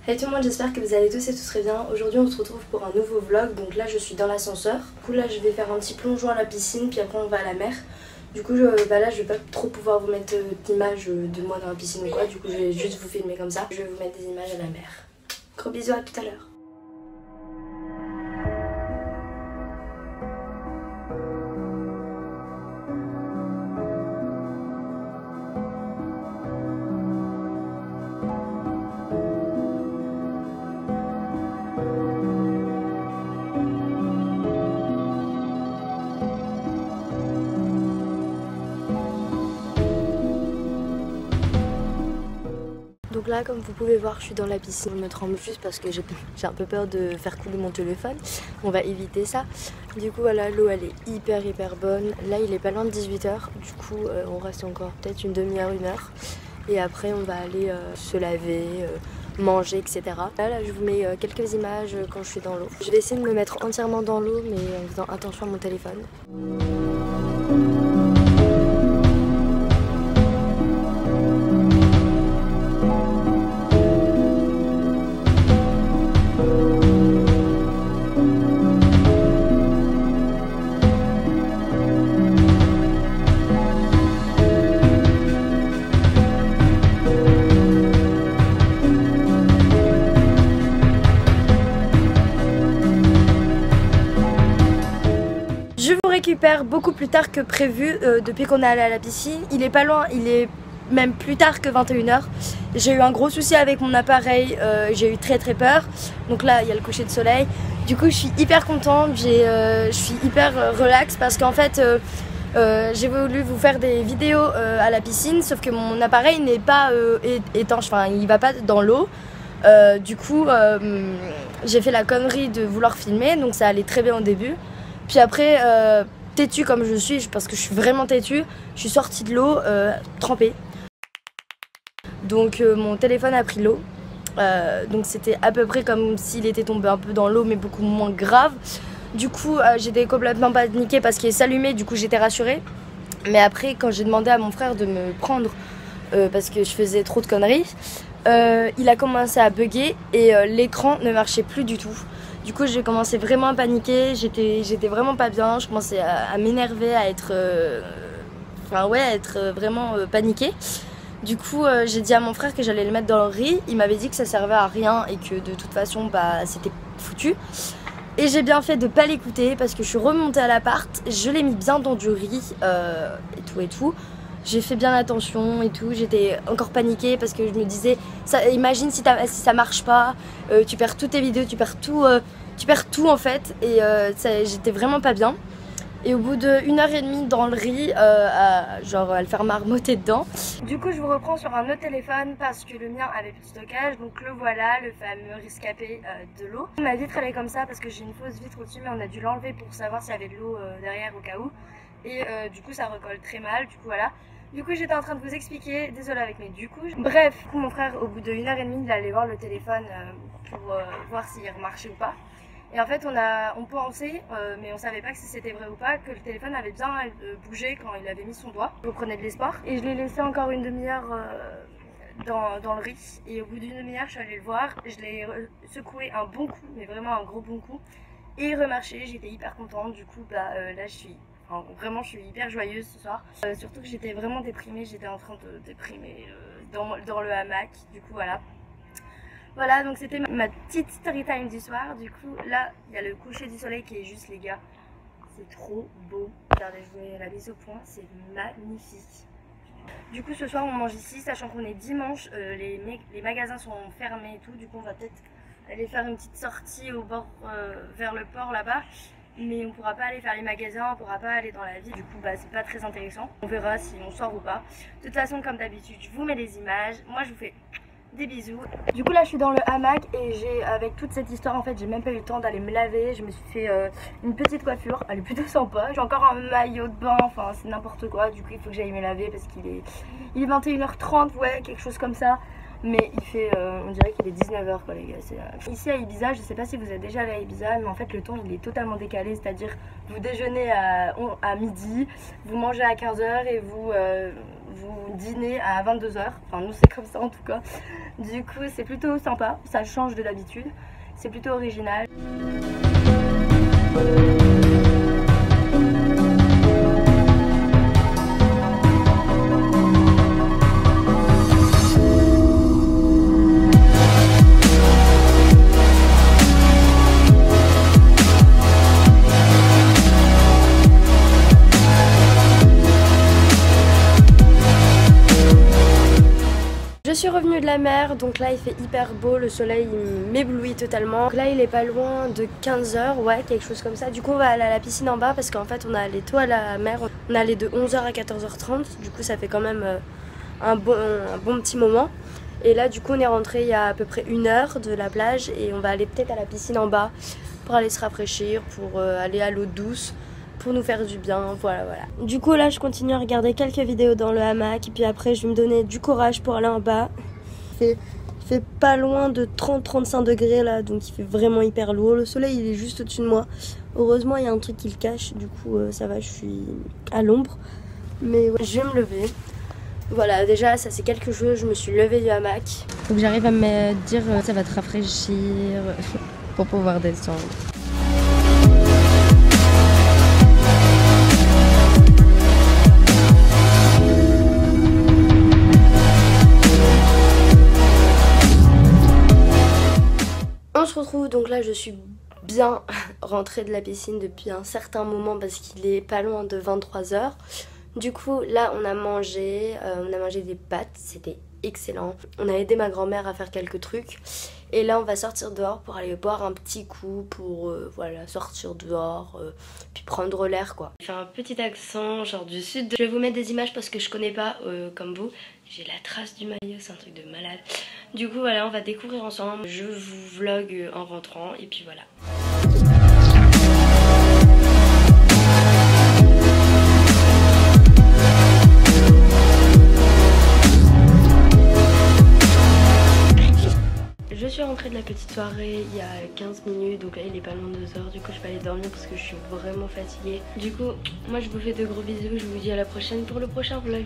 Hey tout le monde, j'espère que vous allez tous et tous très bien. Aujourd'hui on se retrouve pour un nouveau vlog. Donc là je suis dans l'ascenseur. Du coup là je vais faire un petit plongeon à la piscine, puis après on va à la mer. Du coup là je vais pas trop pouvoir vous mettre d'images de moi dans la piscine ou quoi. Du coup je vais juste vous filmer comme ça. Je vais vous mettre des images à la mer. Gros bisous, à tout à l'heure. Donc là comme vous pouvez voir je suis dans la piscine, je me tremble juste parce que j'ai un peu peur de faire couler mon téléphone. On va éviter ça. Du coup voilà, l'eau elle est hyper bonne. Là il est pas loin de 18 h. Du coup on reste encore peut-être une demi-heure, une heure. Et après on va aller se laver, manger, etc. Là je vous mets quelques images quand je suis dans l'eau. Je vais essayer de me mettre entièrement dans l'eau mais en faisant attention à mon téléphone. Récupère beaucoup plus tard que prévu depuis qu'on est allé à la piscine. Il est pas loin, il est même plus tard que 21 h. J'ai eu un gros souci avec mon appareil, j'ai eu très peur. Donc là il y a le coucher de soleil. Du coup je suis hyper contente, je suis hyper relax parce qu'en fait j'ai voulu vous faire des vidéos à la piscine, sauf que mon appareil n'est pas étanche, enfin il va pas dans l'eau. Du coup j'ai fait la connerie de vouloir filmer, donc ça allait très bien au début. Puis après, têtue comme je suis, parce que je suis vraiment têtue, je suis sortie de l'eau trempée. Donc mon téléphone a pris l'eau. Donc c'était à peu près comme s'il était tombé un peu dans l'eau, mais beaucoup moins grave. Du coup j'étais complètement paniquée parce qu'il s'allumait, du coup j'étais rassurée. Mais après quand j'ai demandé à mon frère de me prendre parce que je faisais trop de conneries, il a commencé à bugger et l'écran ne marchait plus du tout. Du coup j'ai commencé vraiment à paniquer, j'étais vraiment pas bien, je commençais à m'énerver, à être vraiment paniquée. Du coup j'ai dit à mon frère que j'allais le mettre dans le riz, il m'avait dit que ça servait à rien et que de toute façon c'était foutu. Et j'ai bien fait de pas l'écouter parce que je suis remontée à l'appart, je l'ai mis bien dans du riz et tout. J'ai fait bien attention et tout, j'étais encore paniquée parce que je me disais, imagine si ça marche pas, tu perds toutes tes vidéos, tu perds tout en fait. Et j'étais vraiment pas bien. Et au bout d'1 h 30 dans le riz, à le faire marmotter dedans. Du coup je vous reprends sur un autre téléphone parce que le mien avait plus de stockage. Donc le voilà, le fameux rescapé de l'eau. Ma vitre elle est comme ça parce que j'ai une fausse vitre au-dessus, mais on a dû l'enlever pour savoir s'il y avait de l'eau derrière au cas où. Et du coup ça recolle très mal, du coup voilà. Du coup j'étais en train de vous expliquer, désolée avec mes du coup. Bref, mon frère au bout de 1 h 30 il allait voir le téléphone pour voir s'il remarchait ou pas. Et en fait on pensait, mais on savait pas que si c'était vrai ou pas, que le téléphone avait bien bougé quand il avait mis son doigt. Je reprenais de l'espoir et je l'ai laissé encore une demi-heure dans le riz. Et au bout d'une demi-heure je suis allée le voir, je l'ai secoué un bon coup, mais vraiment un gros bon coup. Et il remarchait, j'étais hyper contente. Du coup là vraiment je suis hyper joyeuse ce soir, surtout que j'étais vraiment déprimée, j'étais en train de déprimer dans le hamac. Du coup voilà, donc c'était ma petite story time du soir. Du coup là il y a le coucher du soleil qui est juste, les gars, c'est trop beau. Regardez, je vous mets la mise au point, c'est magnifique. Du coup ce soir on mange ici, sachant qu'on est dimanche, les magasins sont fermés et tout. Du coup on va peut-être aller faire une petite sortie au bord vers le port là-bas. Mais on pourra pas aller faire les magasins, on pourra pas aller dans la ville. Du coup c'est pas très intéressant. On verra si on sort ou pas. De toute façon comme d'habitude je vous mets les images. Moi je vous fais des bisous. Du coup là je suis dans le hamac et avec toute cette histoire en fait j'ai même pas eu le temps d'aller me laver. Je me suis fait une petite coiffure, elle est plutôt sympa. J'ai encore un maillot de bain, enfin c'est n'importe quoi. Du coup il faut que j'aille me laver parce qu'il est 21 h 30, ouais, quelque chose comme ça. Mais il fait, on dirait qu'il est 19h quoi les gars. Ici à Ibiza, je sais pas si vous êtes déjà allé à Ibiza, mais en fait le temps il est totalement décalé. C'est-à-dire vous déjeunez à midi, vous mangez à 15h et vous dînez à 22h. Enfin nous c'est comme ça en tout cas. Du coup c'est plutôt sympa, ça change de d'habitude. C'est plutôt original. Je suis revenue de la mer, donc là il fait hyper beau, le soleil m'éblouit totalement. Donc là il est pas loin de 15h, ouais quelque chose comme ça. Du coup on va aller à la piscine en bas parce qu'en fait on a allé tôt à la mer. On est allé de 11h à 14h30, du coup ça fait quand même un bon petit moment. Et là du coup on est rentré il y a à peu près 1h de la plage et on va aller peut-être à la piscine en bas pour aller se rafraîchir, pour aller à l'eau douce, pour nous faire du bien, voilà. Du coup là je continue à regarder quelques vidéos dans le hamac et puis après je vais me donner du courage pour aller en bas. Il fait pas loin de 30-35 degrés là, donc il fait vraiment hyper lourd. Le soleil il est juste au-dessus de moi. Heureusement il y a un truc qui le cache, du coup ça va, je suis à l'ombre. Mais ouais, je vais me lever. Voilà, déjà ça c'est quelque chose, je me suis levée du hamac. Faut que j'arrive à me dire ça va te rafraîchir pour pouvoir descendre. On se retrouve, donc là je suis bien rentrée de la piscine depuis un certain moment parce qu'il est pas loin de 23h. Du coup là on a mangé des pâtes, c'était excellent. On a aidé ma grand-mère à faire quelques trucs et là on va sortir dehors pour aller boire un petit coup pour voilà, sortir dehors puis prendre l'air quoi. J'ai fait un petit accent genre du sud. Je vais vous mettre des images parce que je connais pas comme vous. J'ai la trace du maillot, c'est un truc de malade. Du coup voilà, on va découvrir ensemble. Je vous vlog en rentrant et puis voilà. Je suis rentrée de la petite soirée il y a 15 minutes, donc là il est pas loin de 2h, du coup je vais aller dormir parce que je suis vraiment fatiguée. Du coup, moi je vous fais de gros bisous, je vous dis à la prochaine pour le prochain vlog.